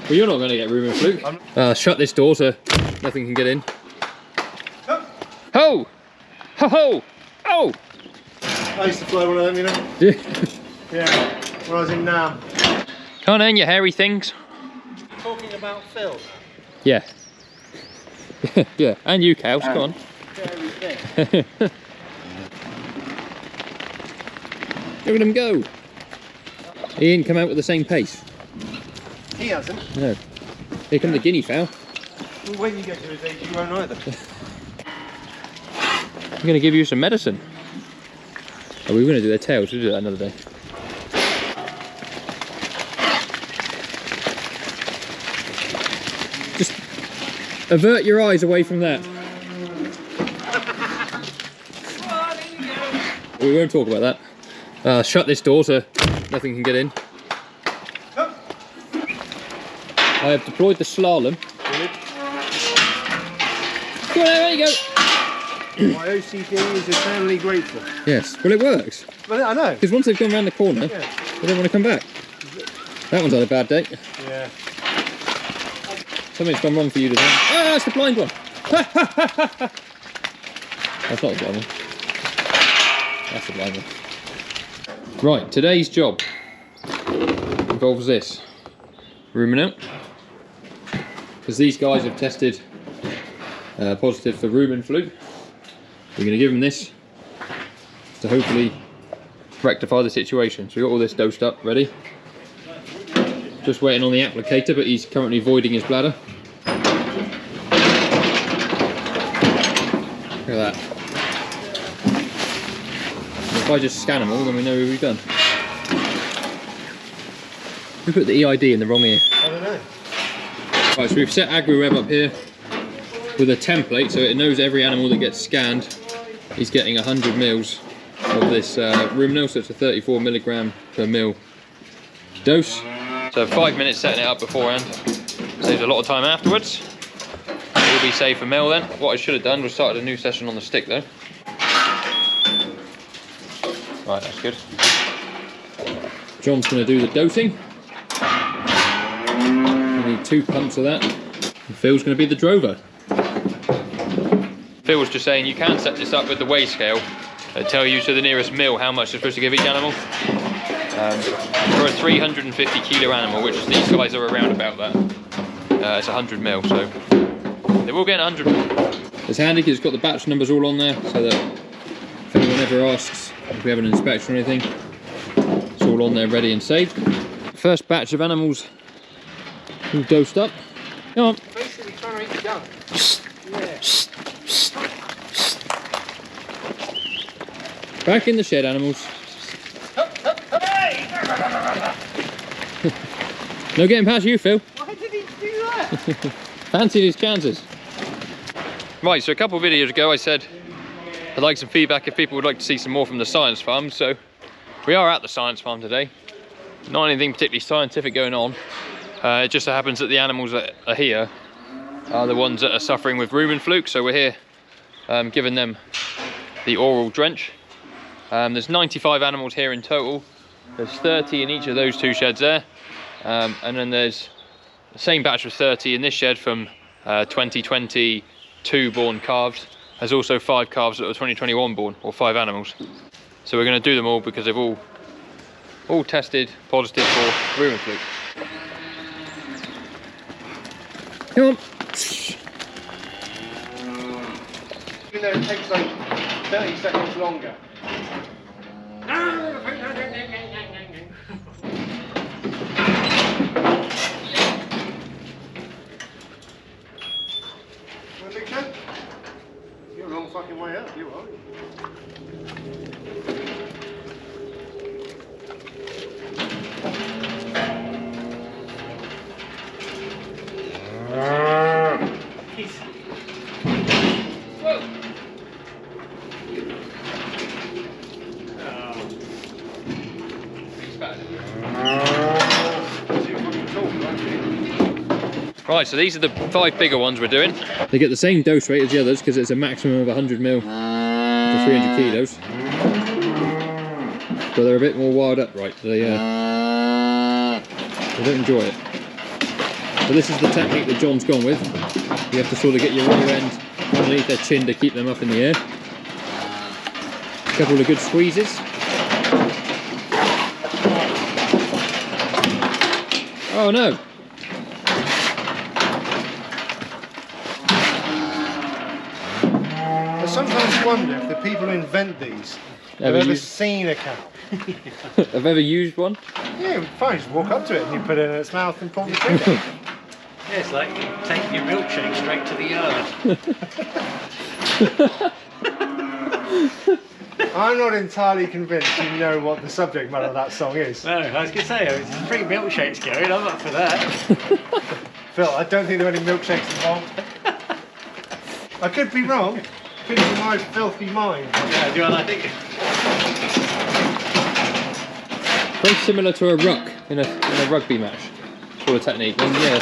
Well, you're not going to get rumen, Fluke. Shut this door so nothing can get in. Ho! Ho ho! Oh! I used to fly one of them, you know? Yeah, when I was in Nam. Come on in, you hairy things. Talking about Phil. Yeah. Yeah, and you cows, come on. Hairy thing. Look at him go. He ain't come out with the same pace. He hasn't. No. Here come the guinea fowl. Well, when you get to his age, you won't either. I'm going to give you some medicine. Oh, we were going to do their tails, we'll do that another day. Just avert your eyes away from that. We won't talk about that. Shut this door so nothing can get in. I have deployed the slalom. Go on, there you go. My OCD is eternally grateful. Yes, well it works. Well, I know. Because once they've gone around the corner, they don't want to come back. That one's had a bad day. Yeah. Something's gone wrong for you today. Ah, that's the blind one. That's not the blind one. That's the blind one. Right, today's job involves this. Rumen out. Because these guys have tested positive for rumen fluke. We're going to give them this to hopefully rectify the situation. So we've got all this dosed up, ready. Just waiting on the applicator, but he's currently voiding his bladder. Look at that. If I just scan them all, then we know who we've done. We put the EID in the wrong ear. I don't know. Right, so we've set AgriWeb up here with a template, so it knows every animal that gets scanned is getting 100 mils of this rumen, so it's a 34 milligram per mil dose. So 5 minutes setting it up beforehand saves a lot of time afterwards. It will be safe for mil then. What I should have done was started a new session on the stick though. Right, that's good. John's going to do the dosing. We need 2 pumps of that. And Phil's going to be the drover. Phil was just saying you can set this up with the weigh scale and tell you to the nearest mil how much you're supposed to give each animal. For a 350 kilo animal, which these guys are around about that, it's 100 mil, so they will get 100 mil. It's handy because it's got the batch numbers all on there, so that if anyone ever asks if we have an inspection or anything, it's all on there ready and saved. First batch of animals all dosed up. Come on. Basically trying to eat dung. Yeah. Back in the shed, animals. No getting past you, Phil. Why did he do that? Fancied his chances. Right, so a couple of videos ago I said I'd like some feedback if people would like to see some more from the science farm, so we are at the science farm today. Not anything particularly scientific going on. It just so happens that the animals that are here are the ones that are suffering with rumen fluke, so we're here giving them the oral drench. There's 95 animals here in total. There's 30 in each of those 2 sheds there, and then there's the same batch of 30 in this shed from 2022 born calves. There's also 5 calves that are 2021 born, or 5 animals. So we're going to do them all because they've all tested positive for rumen fluke. Come on. Even though it takes like 30 seconds longer. You're a long fucking way up, you are. Right, so these are the 5 bigger ones we're doing. They get the same dose rate as the others because it's a maximum of 100 mil for 300 kilos. But they're a bit more wired up, right? They don't enjoy it. So this is the technique that John's gone with. You have to sort of get your rear end underneath their chin to keep them up in the air. A couple of good squeezes. Oh no! I sometimes wonder if the people who invent these have ever seen a cow. Have ever used one? Yeah, fine, just walk up to it and you put it in its mouth and pull the trigger. Yeah, it's like taking your milkshake straight to the yard. I'm not entirely convinced you know what the subject matter of that song is. No, I was going to say, there's 3 milkshakes going, I'm up for that. Phil, I don't think there are any milkshakes involved. I could be wrong. Could be my filthy mind. Yeah, do I think? Very similar to a ruck in a rugby match sort of technique. And yeah.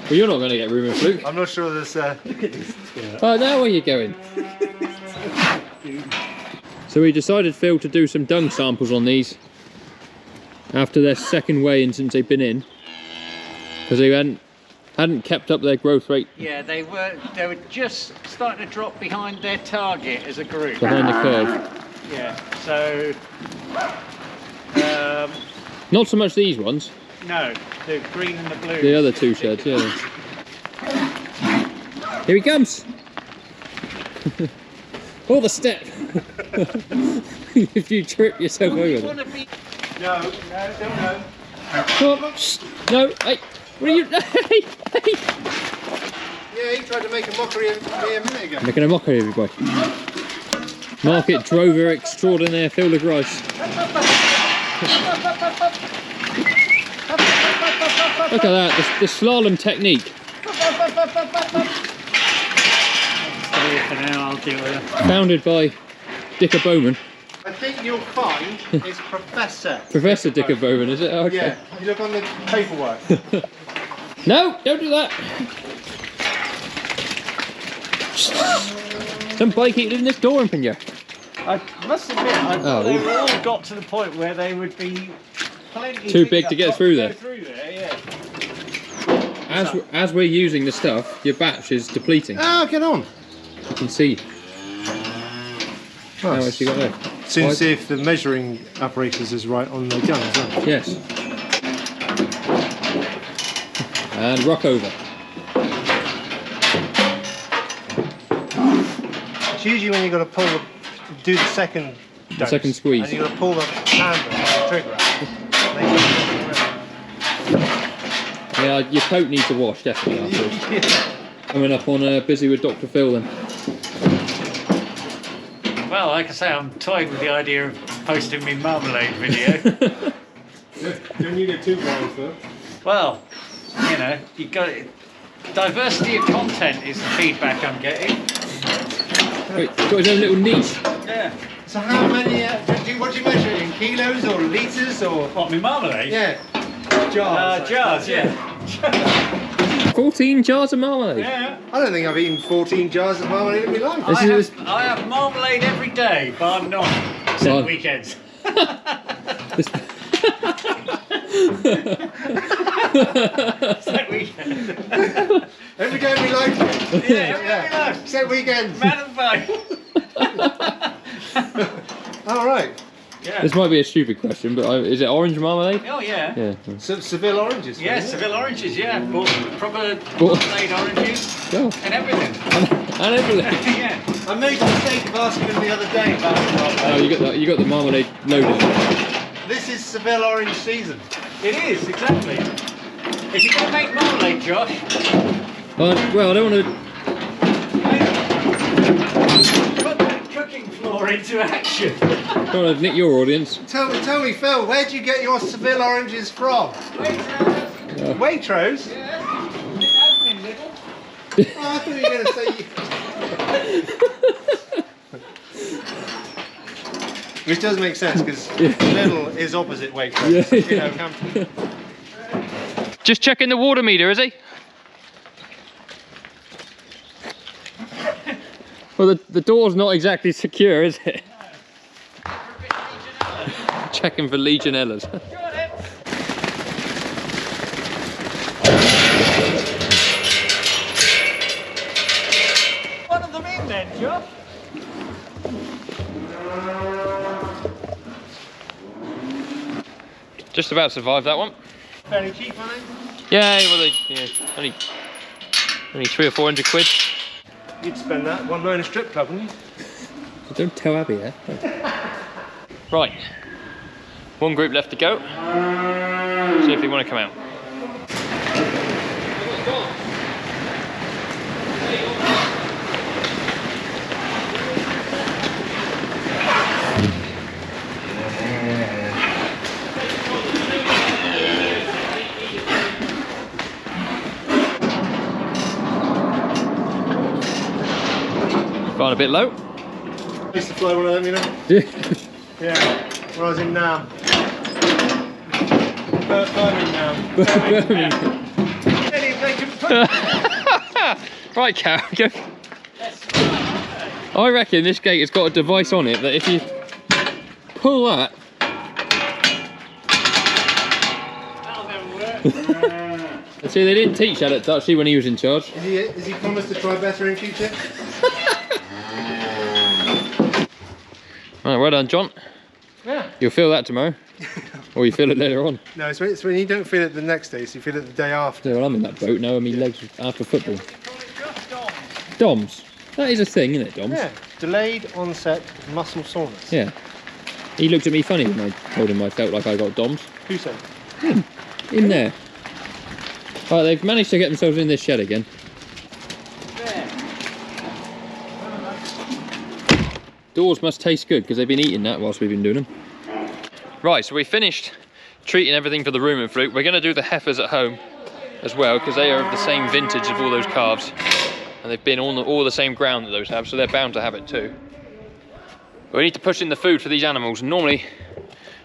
Well, you're not going to get room and fluke. I'm not sure there's. Look at this. Oh, now where you going? So we decided, Phil, to do some dung samples on these after their second weigh-in since they've been in, because they hadn't kept up their growth rate. Yeah, they were just starting to drop behind their target as a group. Behind the curve. Yeah, so not so much these ones. no, the green and the blue. The other two sheds, yeah. Here he comes. Oh, the step. If you trip yourself over it. No, don't know. Oh, no, hey, what are you? Hey. Yeah, he tried to make a mockery of me a minute ago. Making a mockery of everybody. Market drover extraordinaire, Phil de Grice. Look at that, the slalom technique. Stay here for now, I'll deal with it. Founded by Dicker Bowman. I think you'll find it's Professor. Professor Dicker Bowman, is it? Oh, okay. Yeah, you look on the paperwork. No, don't do that. Some bloke in this door open you. I must admit, I thought Oh. they all got to the point where they would be plenty Too big to get through there. Yeah. As we're using the stuff, your batch is depleting. Ah, get on. You can see how much you got there. Soon Why- see if the measuring apparatus is right on the gun as well. Yes. And rock over. It's usually when you've got to do the second dose, second squeeze. and you've got to pull the handle on the trigger out. Yeah, your coat needs a wash, definitely. Afterwards. Coming up on Busy with Dr. Phil then. Well, like I say, I'm toying with the idea of posting me marmalade video. Don't you get too blind, though? Well, you know, you got it. Diversity of content is the feedback I'm getting. Wait, he's got his own little niche. Yeah. So how many, what do you measure it in? Kilos or litres or? What, me marmalade? Yeah. Jars. Jars, yeah. 14 jars of marmalade. Yeah. I don't think I've eaten 14 jars of marmalade in my life. I have marmalade every day, bar none, except Bar- weekends. Except weekends. Every day of my life. Yeah, every day of my life. Except weekends. Man and bike. All right. Yeah. This might be a stupid question, but is it orange marmalade? Oh yeah. Yeah. Some Seville oranges. Yeah, isn't it? Seville oranges, yeah. Proper marmalade oranges Go. and everything. And everything. Yeah. I made the mistake of asking him the other day about the Oh, marmalade. you got the marmalade loaded. This is Seville orange season. It is, exactly. If you're going to make marmalade, Josh, Well, I don't want to. put that cooking floor into action. Don't want to nick your audience. Tell me, Phil, where do you get your Seville oranges from? Waitrose? Yeah. Admin little. Oh, I thought you were going to say. Which does make sense because Lidl is opposite Waitrose. Yeah. You know, Hampton. Just checking the water meter, is he? Well, the door's not exactly secure, is it? Checking for Legionellas. job. Just about survived that one. Fairly cheap, aren't they? Yeah, well, only 300 or 400 quid. You'd spend that one night in a strip club, wouldn't you? Don't tell Abby that. Right, one group left to go. See if they want to come out. Flying a bit low. I used to fly one of them, you know? Yeah, when I was in Nam. Birmingham. Right, Cal, go. I reckon this gate has got a device on it that if you pull that. That'll never work. See, they didn't teach that at Dutchy when he was in charge. Is he promised to try better in future? Right, well done, John. Yeah. You'll feel that tomorrow. Or you feel it later on. No, it's when you don't feel it the next day, so you feel it the day after. Yeah, well, I'm in that boat now, and my legs after football. DOMS. That is a thing, isn't it, DOMS? Yeah. Delayed onset muscle soreness. Yeah. He looked at me funny when I told him I felt like I got DOMS. Who said? In there. Right, they've managed to get themselves in this shed again. Doors must taste good because they've been eating that whilst we've been doing them. Right, so we finished treating everything for the rumen fluke. We're going to do the heifers at home as well because they are of the same vintage of all those calves, and they've been on all the same ground that those have, so they're bound to have it too. But we need to push in the food for these animals. Normally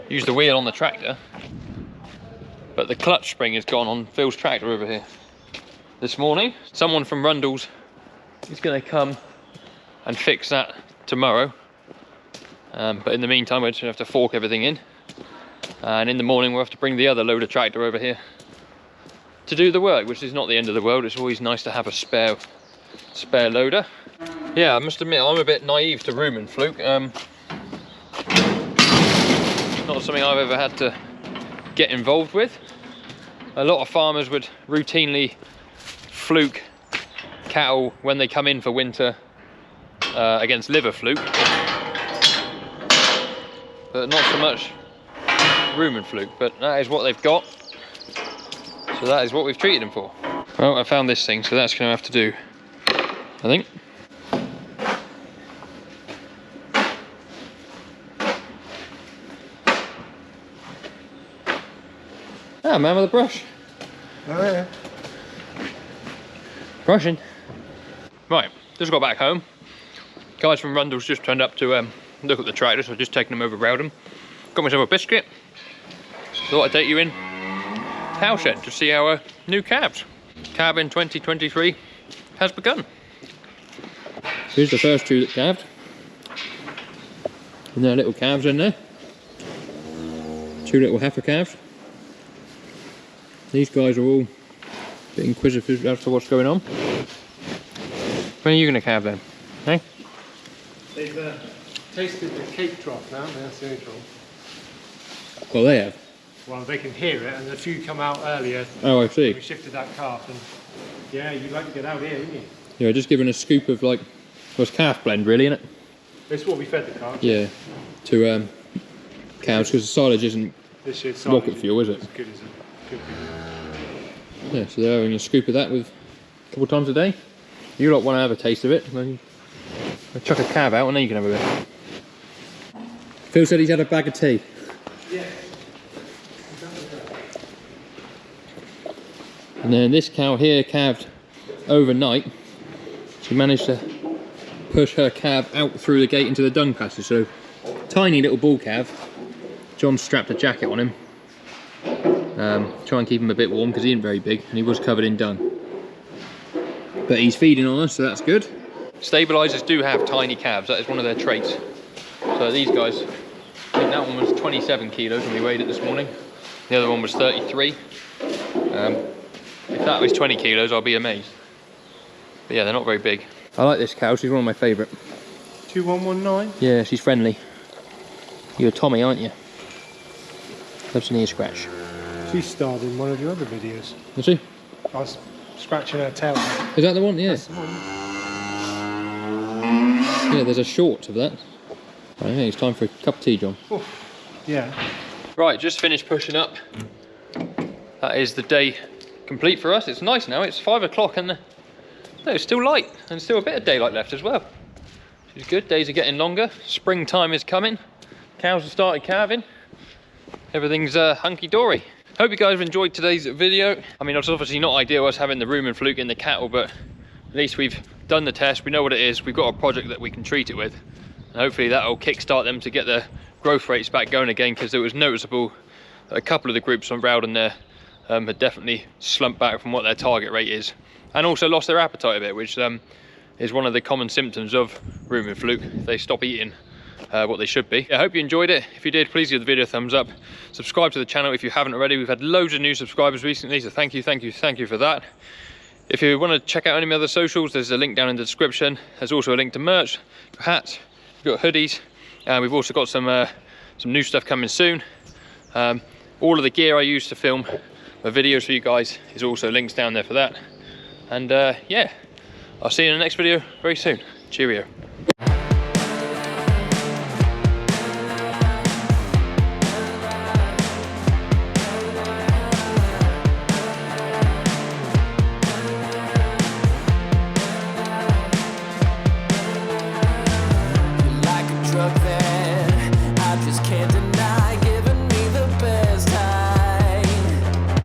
use the wheel on the tractor, but the clutch spring has gone on Phil's tractor over here. This morning, someone from Rundle's is going to come and fix that tomorrow. But in the meantime, we're just going to have to fork everything in. And in the morning, we'll have to bring the other loader tractor over here to do the work, which is not the end of the world. It's always nice to have a spare loader. Yeah, I must admit, I'm a bit naive to rumen fluke. Not something I've ever had to get involved with. A lot of farmers would routinely fluke cattle when they come in for winter against liver fluke, but not so much rumen fluke. But that is what they've got, so that is what we've treated them for. Well, I found this thing, so that's going to have to do, I think. Ah, man with a brush. Oh yeah. Brushing. Right, just got back home. Guys from Rundle's just turned up to look at the tractor, so I've just taken them over Rowden. Got myself a biscuit. Thought I'd take you in cowshed to see our new calves. Calve in 2023 has begun. Here's the first two that calved. And there are little calves in there. Two little heifer calves. These guys are all a bit inquisitive as to what's going on. When are you going to calve them? Hey? They've tasted the cake trough now, that's the only trouble. Well, they have. Well, they can hear it, and a few come out earlier. Oh, I see. We shifted that calf, and yeah, you'd like to get out here, wouldn't you? Yeah, just giving a scoop of like, well, it's calf blend really, isn't it? It's what we fed the calf. Yeah, to cows, because the silage isn't This year's rocket fuel, is it? As good as it could be. Yeah, so they're having a scoop of that with a couple of times a day. You lot want to have a taste of it, then you chuck a calf out and then you can have a bit. Phil said he's had a bag of tea. Yeah. And then this cow here calved overnight. She managed to push her calf out through the gate into the dung passage. So, tiny little bull calf. John strapped a jacket on him. Try and keep him a bit warm because he isn't very big and he was covered in dung. But he's feeding on us, so that's good. Stabilisers do have tiny calves, that is one of their traits. So these guys, I think that one was 27 kilos when we weighed it this morning. The other one was 33. If that was 20 kilos, I'll be amazed. But yeah, they're not very big. I like this cow, she's one of my favourite. 2119. Yeah, she's friendly. You're a Tommy, aren't you? Loves an ear scratch. She starred in one of your other videos. Is she? I was scratching her tail. Is that the one? Yeah. That's the one. Yeah, there's a short of that. I think it's time for a cup of tea, John. Oof. Yeah. Right, just finished pushing up. That is the day complete for us. It's nice now, it's 5 o'clock and no, it's still light and still a bit of daylight left as well. Which is good, days are getting longer. Springtime is coming. Cows have started calving. Everything's hunky-dory. Hope you guys have enjoyed today's video. I mean, it's obviously not ideal us having the rumen fluke in the cattle, but at least we've done the test, we know what it is, we've got a project that we can treat it with. And hopefully that'll kickstart them to get the growth rates back going again, because it was noticeable that a couple of the groups on Rowden there had definitely slumped back from what their target rate is. And also lost their appetite a bit, which is one of the common symptoms of rumen fluke. They stop eating what they should be. I hope you enjoyed it. If you did, please give the video a thumbs up. Subscribe to the channel if you haven't already. We've had loads of new subscribers recently, so thank you for that. If you want to check out any of my other socials, there's a link down in the description. There's also a link to merch, hats, we've got hoodies, and we've also got some new stuff coming soon. All of the gear I use to film my videos for you guys is also links down there for that. And yeah, I'll see you in the next video very soon. Cheerio.